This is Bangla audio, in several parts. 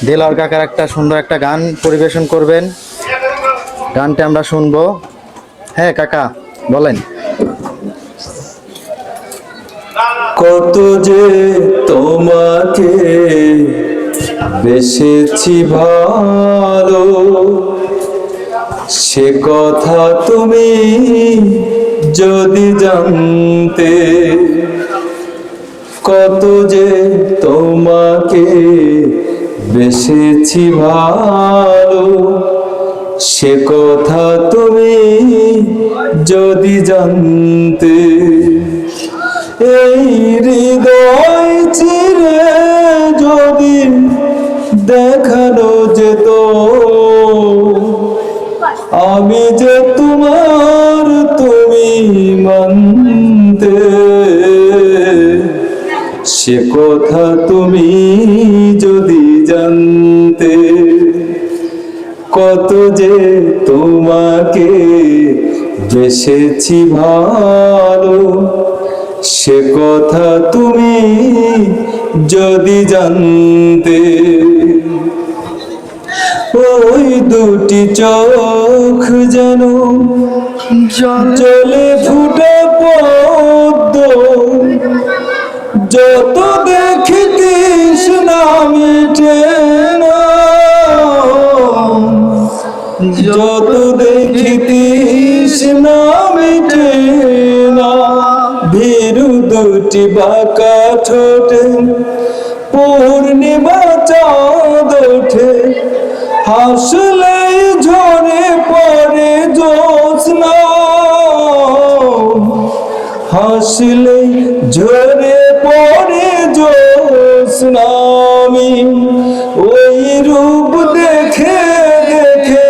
দেলোয়ার কাকার একটা সুন্দর একটা গান পরিবেশন করবেন, গানটা আমরা শুনবো। হ্যাঁ কাকা বলেন। কত যে তোমাকে বেসেছি ভালো, সে কথা তুমি যদি জানতে। কত যে তোমাকে বেসেছি ভালো, সে কথা তুমি যদি জানতে। এই হৃদয় চিরে যদি দেখানো যেত, আমি যে তোমার তুমি মানতে। সে কথা তুমি যদি জানতে। কত যে তোমাকে বেসেছি ভালো, সে কথা তুমি যদি জানতে। ওই দুটি চোখ যেন জলে ফুটে পদ্ম, যত দেখি তৃষ্ণা মিটে না, যত দেখি তৃষ্ণা মিটে না। ভীরু দুটি বাঁকা ঠোঁটে পূর্ণিমা চাঁদ ওঠে, হাসলে ঝরে পড়ে জ্যোৎস্না, হাসলে ঝরে পড়ে জ্যোৎস্না। আমি ওই রূপ দেখে দেখে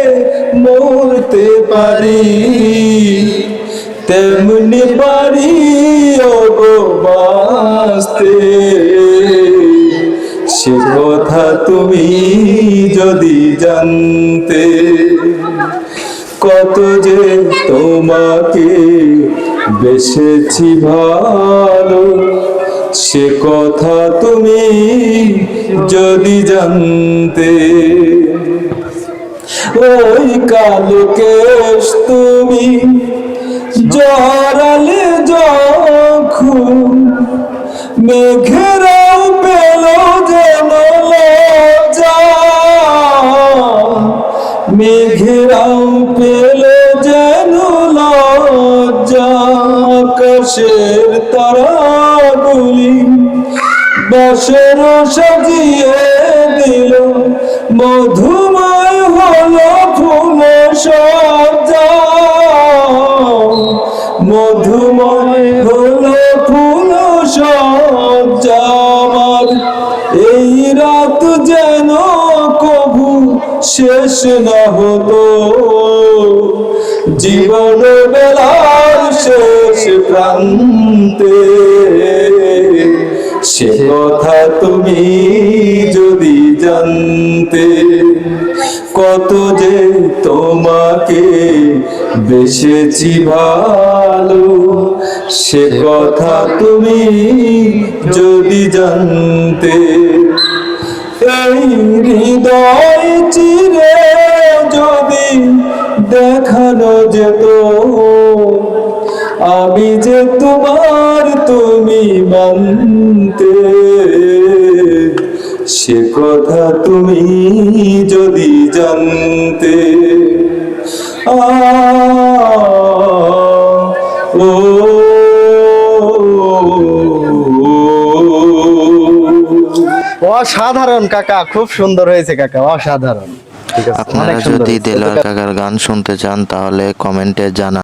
মরতে পারি, তেমনি পারি ওগো বাঁচতে। সে কথা তুমি যদি জানতে। কত যে তোমাকে বেসেছি ভালো, সে কথা তুমি যদি জানতে। ওই কালো কেশ তুমি জড়ালে যখন, মেঘেরাও পেল যেন লজ্জা, মেঘেরাও পেল যেন লজ্জা। আকাশের তারাগুলি বাসর সাজিয়ে দিল, মধুময় হলো ফুল সজ্জা, মধুময় হলো ফুল সজ্জা। আমার এই রাত যেন কবু শেষ না হতো, জীবন বেলার শেষ প্রান্তে। সে কথা তুমি যদি জানতে। কত যে তোমাকে বেসেছি ভালো, সে কথা তুমি যদি জানতে। এই হৃদয় চিরে যদি দেখানো যেত, আমি যে তোমার তুমি মানতে। সে কথা তুমি যদি জানতে। ও অসাধারণ কাকা, খুব সুন্দর হয়েছে কাকা, অসাধারণ। ঠিক আছে, আপনারা অনেক সুন্দর যদি হয়েছে। দেলোয়ার কাকার গান শুনতে চান তাহলে কমেন্টে জানান।